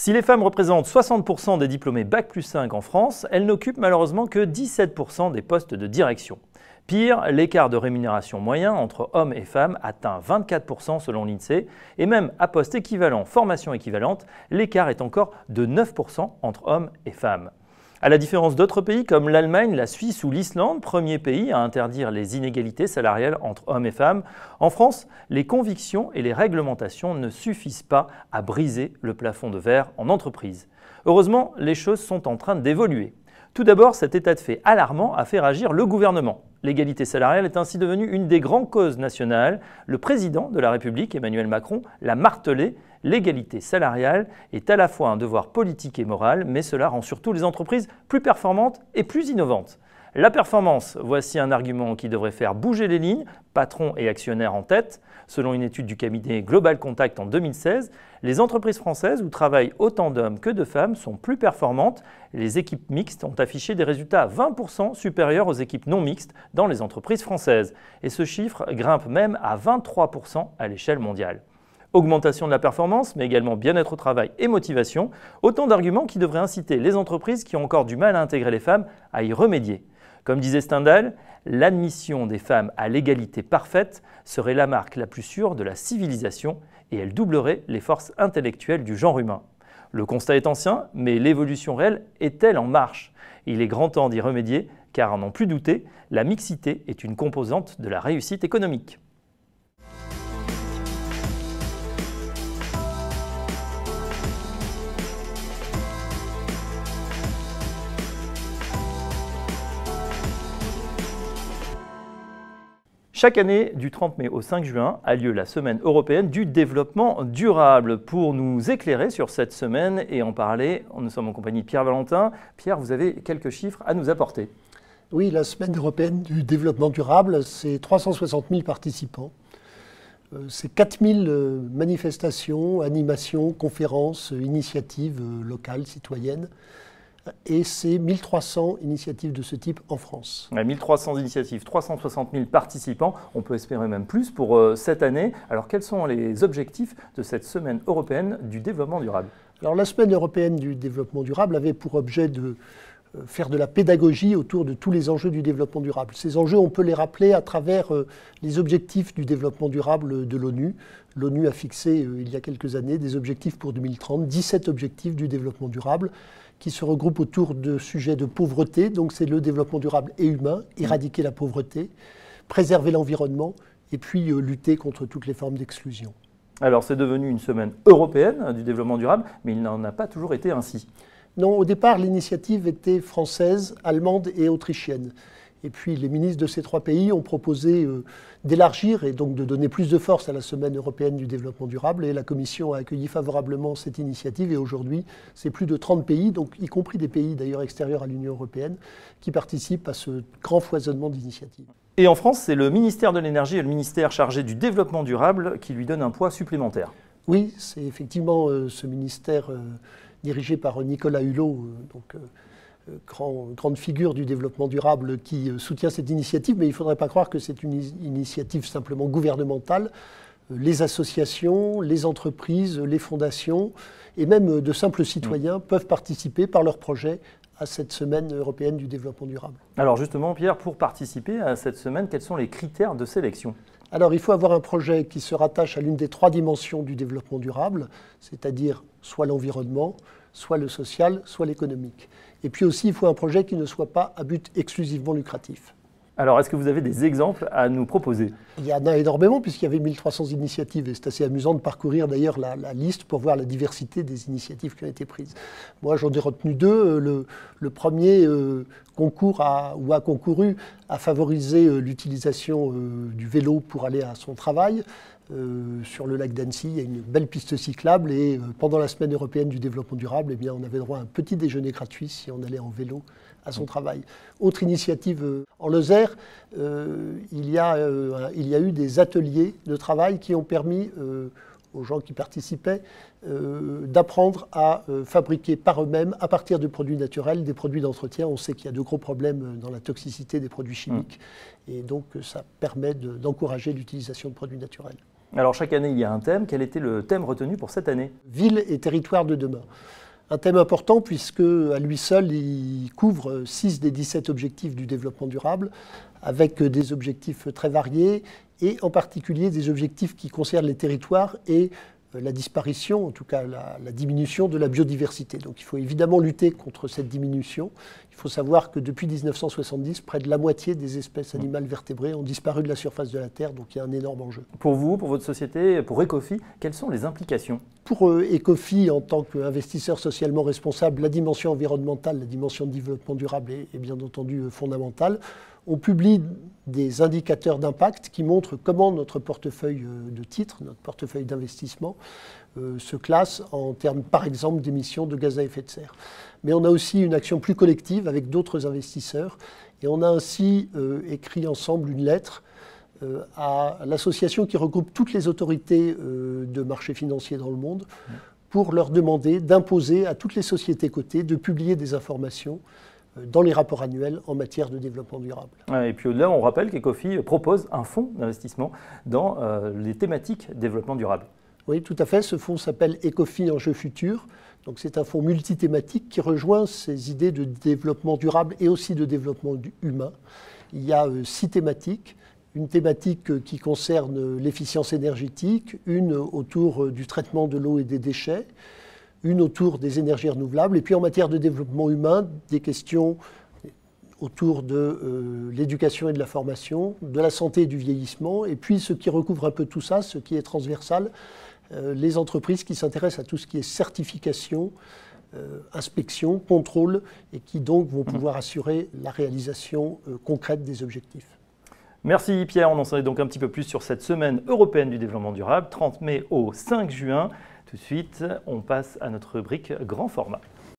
Si les femmes représentent 60% des diplômés Bac+5 en France, elles n'occupent malheureusement que 17% des postes de direction. Pire, l'écart de rémunération moyen entre hommes et femmes atteint 24% selon l'INSEE, et même à poste équivalent, formation équivalente, l'écart est encore de 9% entre hommes et femmes. À la différence d'autres pays comme l'Allemagne, la Suisse ou l'Islande, premier pays à interdire les inégalités salariales entre hommes et femmes, en France, les convictions et les réglementations ne suffisent pas à briser le plafond de verre en entreprise. Heureusement, les choses sont en train d'évoluer. Tout d'abord, cet état de fait alarmant a fait réagir le gouvernement. L'égalité salariale est ainsi devenue une des grandes causes nationales. Le président de la République, Emmanuel Macron, l'a martelé. L'égalité salariale est à la fois un devoir politique et moral, mais cela rend surtout les entreprises plus performantes et plus innovantes. La performance, voici un argument qui devrait faire bouger les lignes, patrons et actionnaires en tête. Selon une étude du cabinet Global Contact en 2016, les entreprises françaises où travaillent autant d'hommes que de femmes sont plus performantes. Les équipes mixtes ont affiché des résultats 20% supérieurs aux équipes non mixtes dans les entreprises françaises. Et ce chiffre grimpe même à 23% à l'échelle mondiale. Augmentation de la performance, mais également bien-être au travail et motivation, autant d'arguments qui devraient inciter les entreprises qui ont encore du mal à intégrer les femmes à y remédier. Comme disait Stendhal, l'admission des femmes à l'égalité parfaite serait la marque la plus sûre de la civilisation et elle doublerait les forces intellectuelles du genre humain. Le constat est ancien, mais l'évolution réelle est-elle en marche? Il est grand temps d'y remédier, car à n'en plus douter, la mixité est une composante de la réussite économique. Chaque année, du 30 mai au 5 juin, a lieu la Semaine européenne du développement durable. Pour nous éclairer sur cette semaine et en parler, nous sommes en compagnie de Pierre Valentin. Pierre, vous avez quelques chiffres à nous apporter. Oui, la Semaine européenne du développement durable, c'est 360 000 participants. C'est 4 000 manifestations, animations, conférences, initiatives locales, citoyennes. Et c'est 1300 initiatives de ce type en France. 1300 initiatives, 360 000 participants, on peut espérer même plus pour cette année. Alors quels sont les objectifs de cette Semaine européenne du développement durable? Alors la Semaine européenne du développement durable avait pour objet de faire de la pédagogie autour de tous les enjeux du développement durable. Ces enjeux, on peut les rappeler à travers les objectifs du développement durable de l'ONU. L'ONU a fixé il y a quelques années des objectifs pour 2030, 17 objectifs du développement durable, qui se regroupent autour de sujets de pauvreté, donc c'est le développement durable et humain, éradiquer la pauvreté, préserver l'environnement et puis lutter contre toutes les formes d'exclusion. Alors c'est devenu une semaine européenne du développement durable, mais il n'en a pas toujours été ainsi. Non, au départ, l'initiative était française, allemande et autrichienne. Et puis les ministres de ces trois pays ont proposé d'élargir et donc de donner plus de force à la Semaine européenne du développement durable. Et la Commission a accueilli favorablement cette initiative. Et aujourd'hui, c'est plus de 30 pays, donc y compris des pays d'ailleurs extérieurs à l'Union européenne, qui participent à ce grand foisonnement d'initiatives. Et en France, c'est le ministère de l'Énergie et le ministère chargé du développement durable qui lui donnent un poids supplémentaire. Oui, c'est effectivement ce ministère dirigé par Nicolas Hulot, grande figure du développement durable qui soutient cette initiative, mais il ne faudrait pas croire que c'est une initiative simplement gouvernementale. Les associations, les entreprises, les fondations et même de simples citoyens peuvent participer par leurs projets à cette semaine européenne du développement durable. Alors justement, Pierre, pour participer à cette semaine, quels sont les critères de sélection ? Alors il faut avoir un projet qui se rattache à l'une des trois dimensions du développement durable, c'est-à-dire soit l'environnement, soit le social, soit l'économique. Et puis aussi, il faut un projet qui ne soit pas à but exclusivement lucratif. Alors, est-ce que vous avez des exemples à nous proposer? Il y en a énormément, puisqu'il y avait 1300 initiatives. Et c'est assez amusant de parcourir d'ailleurs la liste pour voir la diversité des initiatives qui ont été prises. Moi, j'en ai retenu deux. Le premier concours a concouru à favoriser l'utilisation du vélo pour aller à son travail. Sur le lac d'Annecy, il y a une belle piste cyclable et pendant la semaine européenne du développement durable, eh bien, on avait droit à un petit déjeuner gratuit si on allait en vélo à son travail. Autre initiative en Lozère, il y a eu des ateliers de travail qui ont permis aux gens qui participaient d'apprendre à fabriquer par eux-mêmes, à partir de produits naturels, des produits d'entretien. On sait qu'il y a de gros problèmes dans la toxicité des produits chimiques et donc ça permet d'encourager l'utilisation de produits naturels. Alors chaque année, il y a un thème. Quel était le thème retenu pour cette année? Ville et territoire de demain. Un thème important puisque à lui seul, il couvre 6 des 17 objectifs du développement durable, avec des objectifs très variés et en particulier des objectifs qui concernent les territoires et la disparition, en tout cas la diminution de la biodiversité. Donc il faut évidemment lutter contre cette diminution. Il faut savoir que depuis 1970, près de la moitié des espèces animales vertébrées ont disparu de la surface de la Terre, donc il y a un énorme enjeu. Pour vous, pour votre société, pour Ecofi, quelles sont les implications? Pour Ecofi, en tant qu'investisseur socialement responsable, la dimension environnementale, la dimension de développement durable est bien entendu fondamentale. On publie des indicateurs d'impact qui montrent comment notre portefeuille de titres, notre portefeuille d'investissement, se classe en termes, par exemple, d'émissions de gaz à effet de serre. Mais on a aussi une action plus collective avec d'autres investisseurs et on a ainsi écrit ensemble une lettre à l'association qui regroupe toutes les autorités de marché financier dans le monde pour leur demander d'imposer à toutes les sociétés cotées de publier des informations dans les rapports annuels en matière de développement durable. Et puis au-delà, on rappelle qu'Ecofi propose un fonds d'investissement dans les thématiques développement durable. Oui, tout à fait. Ce fonds s'appelle Ecofi Enjeux Futurs. Donc c'est un fonds multithématique qui rejoint ces idées de développement durable et aussi de développement humain. Il y a 6 thématiques. Une thématique qui concerne l'efficience énergétique, une autour du traitement de l'eau et des déchets, une autour des énergies renouvelables, et puis en matière de développement humain, des questions autour de l'éducation et de la formation, de la santé et du vieillissement, et puis ce qui recouvre un peu tout ça, ce qui est transversal, les entreprises qui s'intéressent à tout ce qui est certification, inspection, contrôle, et qui donc vont pouvoir assurer la réalisation concrète des objectifs. Merci Pierre, on en sait donc un petit peu plus sur cette semaine européenne du développement durable, 30 mai au 5 juin. Tout de suite, on passe à notre rubrique grand format.